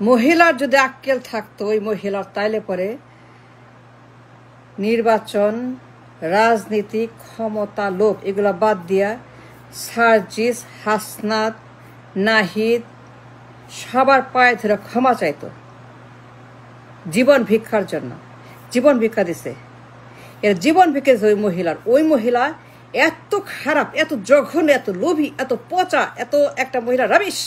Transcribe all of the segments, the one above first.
মহিলার যদি আক্কেল থাকতো ওই মহিলার, তাইলে পরে নির্বাচন, রাজনীতি, ক্ষমতা, লোভ এগুলো বাদ দিয়া সার্জিস, হাসনাত, নাহিদ সবার পায়ে ধরে ক্ষমা চাইতো জীবন ভিক্ষার জন্য। জীবন ভিক্ষা দিছে, এর জীবন ভিক্ষা দিছে ওই মহিলার। ওই মহিলা এত খারাপ, এত জঘন্য, এত লোভী, এত পচা, এত একটা মহিলা রাবিশ।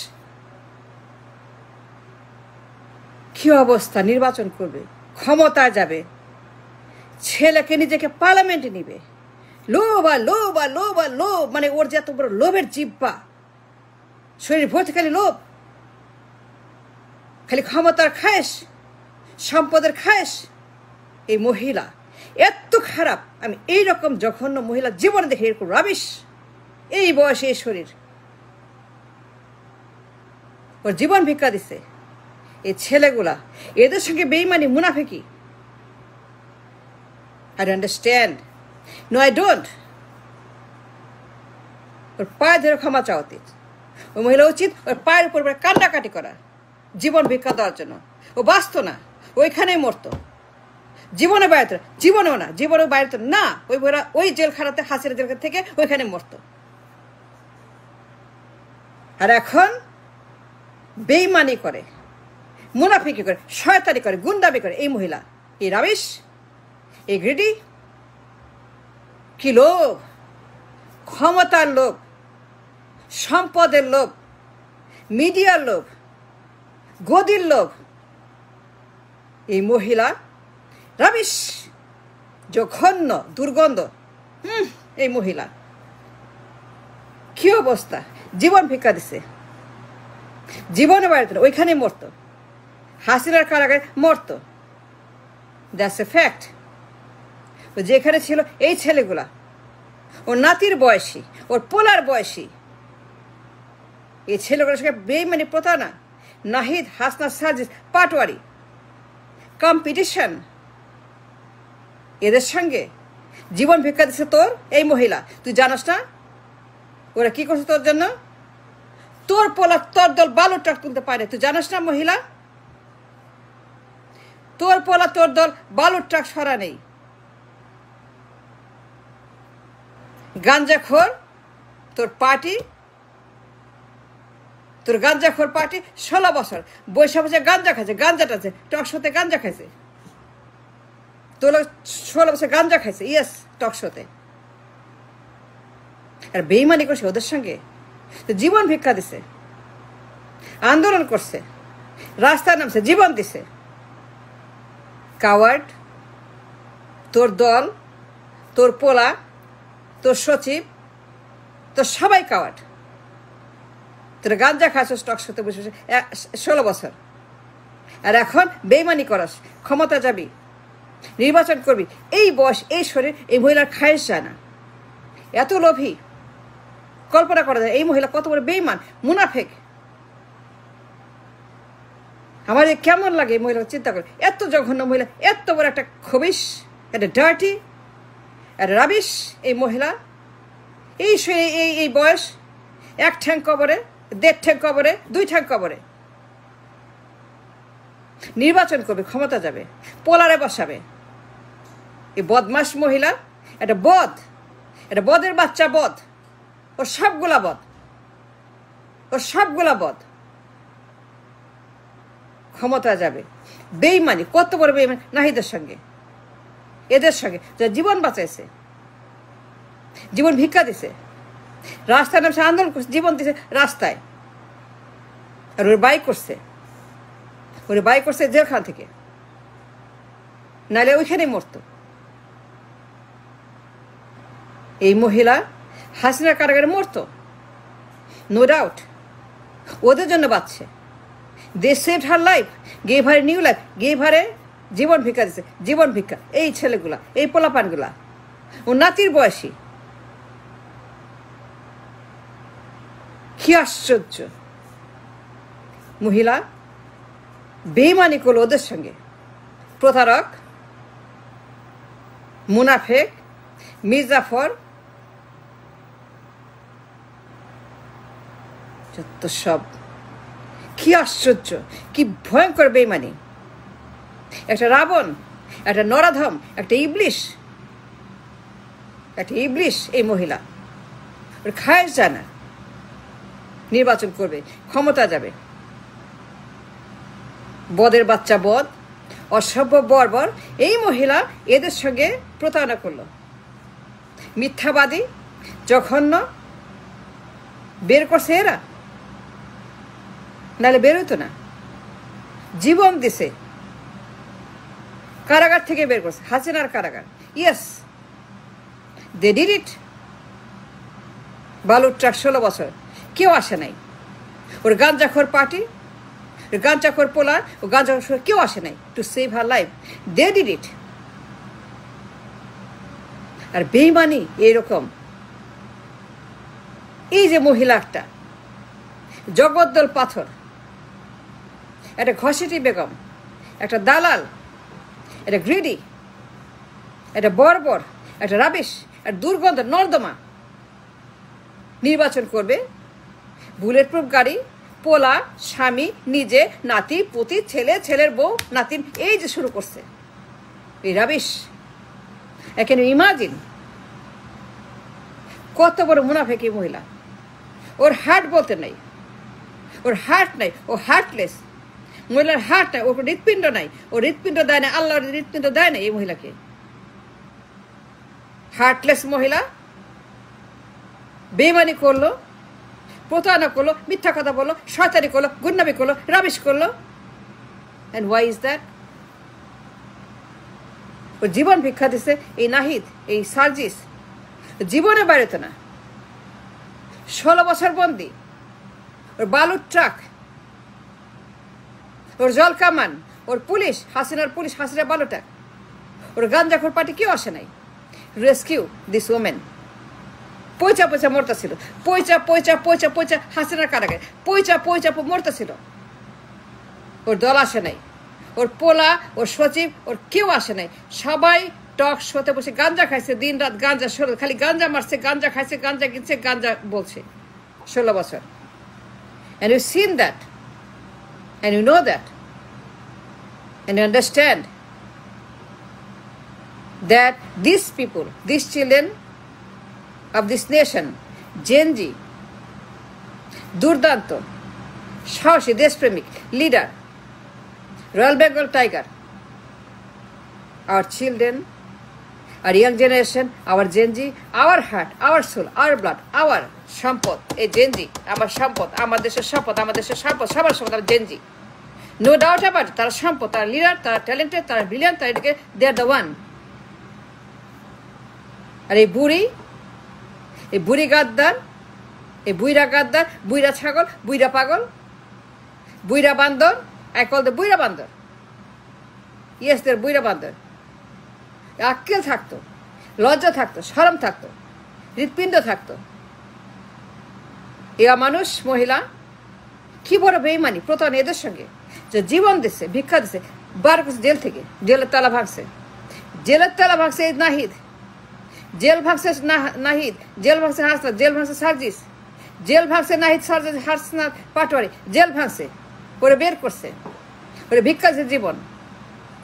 কি অবস্থা! নির্বাচন করবে, ক্ষমতায় যাবে, ছেলেকে নিজেকে পার্লামেন্টে নিবে, লোভ আর লোভ আর লোভ আর লোভ, মানে ওর যে এত বড় লোভের জিব্বা, শরীর ভর্তি খালি লোভ, খালি ক্ষমতার খায়েশ, সম্পদের খায়েশ। এই মহিলা এত খারাপ, আমি এইরকম জঘন্য মহিলা জীবনে দেখি, এরকম রাবিশ। এই বয়সে এই শরীর, ওর জীবন ভিক্ষা দিছে। এই ছেলেগুলা, এদের সঙ্গে বেইমানি, মুনাফিকি। I don't understand. No, I don't. ওর পায়ে ধরে ক্ষমা চাওয়া উচিত। ওই মহিলা উচিত ওর পায়ের উপর কান্নাকাটি করা, জীবন ভিক্ষা দেওয়ার জন্য। ও বাঁচত না, ওইখানেই মরতো। জীবনে বাইরে, জীবনেও না, জীবনেও বাইরে তো না, ওই মহিলা ওই জেলখানাতে, হাসিনা জেলখানা থেকে ওইখানে মরতো। আর এখন বেইমানি করে, মুনাফিকি করে, শয়তানি করে, গুন্ডামি করে এই মহিলা। এই রাবিশ, এই গ্রিডি। কি লোভ! ক্ষমতার লোভ, সম্পদের লোভ, মিডিয়ার লোভ, গদির লোভ। এই মহিলা রাবিশ, জঘন্য, দুর্গন্ধ। এই মহিলা কি অবস্থা! জীবন ভিক্ষা দিছে, জীবনে বাড়িতে ওইখানে মরতো, হাসিনার কারাগারে মরতো। That's a fact. যেখানে ছিল এই ছেলেগুলা, ওর নাতির বয়সী, ওর পোলার বয়সী, এই ছেলেগুলোর সঙ্গে বেইমানি, প্রতারণা, নাহিদ, হাসনা, সার্জিস, পাটওয়ারি, কম্পিটিশন, এদের সঙ্গে জীবন ভিক্ষা দিচ্ছে তোর এই মহিলা। তুই জানাস না ওরা কি করছে তোর জন্য? তোর পোলা, তোর দল বালুর ট্রাক তুলতে পারে, তুই জানাস না মহিলা? তোর পোলা, তোর দল বালুর ট্রাক সরা নেই। গাঞ্জাখোর তোর পার্টি, তোর গাঞ্জাখোর পার্টি 16 বছর বৈশা বসে গাঞ্জা খাইছে, গাঞ্জাটা আছে টক শোতে গাঞ্জা খাইছে। তোর 16 বছর গাঞ্জা খাইছে, ইয়েস, টক শোতে। আর বেইমানি করছে ওদের সঙ্গে, তো জীবন ভিক্ষা দিছে, আন্দোলন করছে, রাস্তায় নামছে, জীবন দিছে। কাওয়ার্ড, তোর দল, তোর পোলা, তোর সচিব, তোর সবাই কাওয়ার্ড। তোর গাঞ্জা খাচ্ছ স্টক শোতে বসে 16 বছর, আর এখন বেইমানি করাস, ক্ষমতা যাবি, নির্বাচন করবি। এই বয়স, এই শরীর, এই মহিলার খায়েশ যায় না। এত লোভী, কল্পনা করা যায় এই মহিলা কত বড় বেইমান, মুনাফেক। আমার কেমন লাগে এই মহিলা চিন্তা করে। এত জঘন্য মহিলা, এত বড় একটা খবিশ, একটা ডার্টি, একটা রাবিশ এই মহিলা। এই এই বয়স, 1 ঠ্যাং কবরে, 1.5 ঠ্যাং কবরে, 2 ঠ্যাং কবরে। নির্বাচন করবে, ক্ষমতা যাবে, পোলারে বসাবে। এই বদমাস মহিলা, একটা বদ, একটা বদের বাচ্চা, বদ। ওর সবগুলা বদ, ওর সবগুলা বদ। ক্ষমতা যাবে, বেইমানি, কত বড় বেইমানি নাহিদের সঙ্গে, এদের সঙ্গে যারা জীবন বাঁচাইছে, জীবন ভিক্ষা দিছে, রাস্তায় নামছে, আন্দোলন করছে, জীবন দিছে রাস্তায়। আর ওর বাইক করছে, ওর বাইক করছে জেলখানা থেকে, নাহলে ওইখানেই মরতো। এই মহিলা হাসিনার কারাগারে মরতো, নো ডাউট। ওদের জন্য বাঁচছে। They saved her life, gave her new life, gave হারে জীবন ভিক্ষা দিচ্ছে, জীবন ভিক্ষা। এই ছেলেগুলা, এই পোলাপানগুলা, ও নাতির বয়সী। কি আশ্চর্য! মহিলা বেইমানি করলো ওদের সঙ্গে। প্রতারক, মুনাফেক, মির্জাফর, যত সব কি আশ্চর্য, কি ভয়ঙ্কর বেইমানি! একটা রাবণ, একটা নরাধম, একটা ইবলিশ এই মহিলা। ওর খায় যায় না, নির্বাচন করবে, ক্ষমতা যাবে। বদের বাচ্চা বদ, অসভ্য বর্বর এই মহিলা এদের সঙ্গে প্রতারণা করলো। মিথ্যাবাদী, জঘন্য, বের করছে এরা, নাহলে বেরোতো না। জীবন দিছে, কারাগার থেকে বের করছে, হাসিনার কারাগার। Yes, they did it. বালুর ট্রাক 16 বছর, কেউ আসে নাই। ওর গাঞ্জাখোর পার্টি, ওর গাঞ্জাখোর পোলা, ও গাঞ্জাখোর কেউ আসে নাই to save her life. They did it. আর বেইমানি এইরকম। এই যে মহিলা একটা জগদ্দল পাথর, একটা ঘসেটি বেগম, একটা দালাল, একটা গ্রিডি, একটা বর্বর, একটা রাবিশ, একটা দুর্গন্ধ নর্দমা, নির্বাচন করবে। বুলেট প্রুফ গাড়ি, পোলা, স্বামী, নিজে, নাতি, পুতি, ছেলে, ছেলের বউ, নাতিন, এই যে শুরু করছে এই রাবিশ। এখানে ইমাজিন কত বড় মুনাফেক এই মহিলা। ওর হার্ট বলতে নাই, ওর হার্ট নাই, ও হার্টলেস। মহিলার হার্ট নাই, ওর হৃৎপিণ্ড নাই, ও হৃৎপিণ্ড দেয় না, আল্লাহর হৃৎপিণ্ড দেয় না এই মহিলাকে। হার্টলেস মহিলা বেইমানি করলো, প্রতারণা করলো, মিথ্যা কথা বললো, শয়তানি করলো, গুন্ডামি করলো, রাবিশ করলো। And why is that? ওর জীবন ভিক্ষা দিছে এই নাহিদ, এই সার্জিস। জীবনে বেরোতো না, 16 বছর বন্দি। ওর বালুর ট্রাক, ওর জল কামান, ওর পুলিশ, হাসিনার পুলিশ, হাসিনার বালু ট্রাক, ওর গাঞ্জাখোর পার্টি কেউ আসে নাই রেস্কিউ দিস ওমেন। পয়চা পয়চা মরতা ছিল, পয়চা পয়চা পয়চা পয়চা হাসিনার কারাগারে, পয়চা পয়চা মরতা ছিল। ওর দল আসে নাই, ওর পোলা, ওর সচিব, ওর কেউ আসে নাই। সবাই টক শোতে বসে গাঞ্জা খাইছে, দিন রাত গাঞ্জা, খালি গাঞ্জা মারছে, গাঞ্জা খাইছে, গাঞ্জা কিনছে, গাঞ্জা বলছে 16 বছর। And you've seen that, and you know that, and you understand that these people, these children of this nation, Gen Z, দুর্দান্ত, সাহসী, দেশপ্রেমিক leader, royal Bengal tiger, our children, our young generation, our Gen Z, our heart, our soul, our blood, our সম্পদ। এই Gen Z আমার সম্পদ, আমার দেশের সম্পদ, আমার দেশের সম্পদ, সবার সম্পদ আমার Gen Z। No doubt about it. তারা সম্পদ, তারা লিডার, তারা ট্যালেন্টেড, তারা ব্রিলিয়ান্ট, তারা এটাকে দে আর দ্য ওয়ান। আর এই বুড়ি গাদ্দার, এই বুইরা গাদ্দার, বুইরা ছাগল, বুইরা পাগল, বুইরা বান্দর, আই কল দ্য বুইরা বান্দর। ইয়েস, দের বুইরা বান্দর। আক্কেল থাকতো, লজ্জা থাকতো, শরম থাকতো, হৃৎপিণ্ড থাকতো। এরা মানুষ, মহিলা কি বড় বেইমানি, প্রতারণা এদের সঙ্গে। যে জীবন দিচ্ছে, ভিক্ষা দিচ্ছে, বার করছে জেল থেকে, জেলের তালা ভাঙছে, জেলের তালা ভাঙছে এই নাহিদ, জেল ভাঙছে নাহিদ, জেল ভাঙছে হাসনাত, জেল ভাঙছে সার্জিস, জেল ভাঙছে নাহিদ, সার্জিস, হাসনাত, পাটোয়ারি, জেল ভাঙছে, ওরে বের করছে, ওরে ভিক্ষা দিচ্ছে জীবন।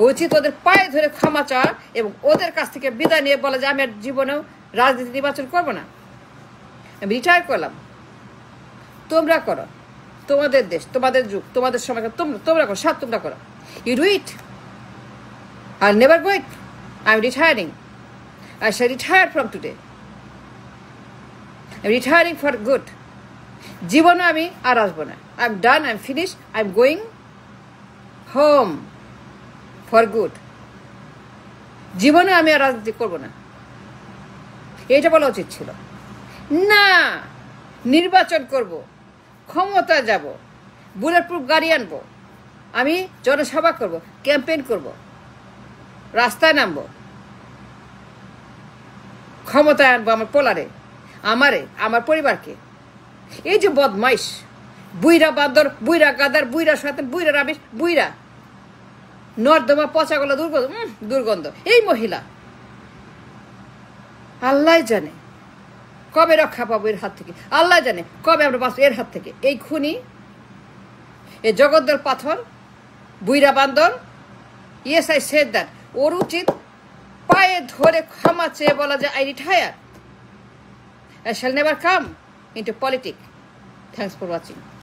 উচিত ওদের পায়ে ধরে ক্ষমা চাওয়া এবং ওদের কাছ থেকে বিদায় নিয়ে বলা যে আমি আর জীবনেও রাজনীতি নির্বাচন করবো না, আমি রিটায়ার করলাম। তোমরা করো, তোমাদের দেশ, তোমাদের যুগ, তোমাদের সময়, তোমরা করো, সব তোমরা করো। You do it. I never go it. I'm retiring. I shall retire from today. I'm retiring for good. জীবনে আমি আর আসবো না। I'm done, I'm finished, I'm going home for good. জীবনে আমি আর রাজনীতি করবো না, এইটা বলা উচিত ছিল না। নির্বাচন করব, ক্ষমতা যাব, বুলেট প্রুফ গাড়ি আনবো, আমি জনসভা করব, ক্যাম্পেইন করব, রাস্তায় নামবো, ক্ষমতায় আনবো আমার পোলারে, আমারে, আমার পরিবারকে। এই যে বদমাইশ, বুইরা বান্দর, বুইরা গাদার, বুইরা শয়তান, বুইরা রাবিশ, বুইরা নর্দমা, পচাগলা, দুর্গন্ধ এই মহিলা। আল্লাহ জানে কবে রক্ষা পাবো এর হাত থেকে, আল্লাহ জানে কবে আমরা বাঁচবো এর হাত থেকে। এই খুনি, এ জগদ্দল পাথর বুইরা বান্দর, ইয়েস আই সেড দ্যাট, ওর উচিত পায়ে ধরে ক্ষমা চেয়ে বলা যে I retire, I shall never come into politics. Thanks for watching.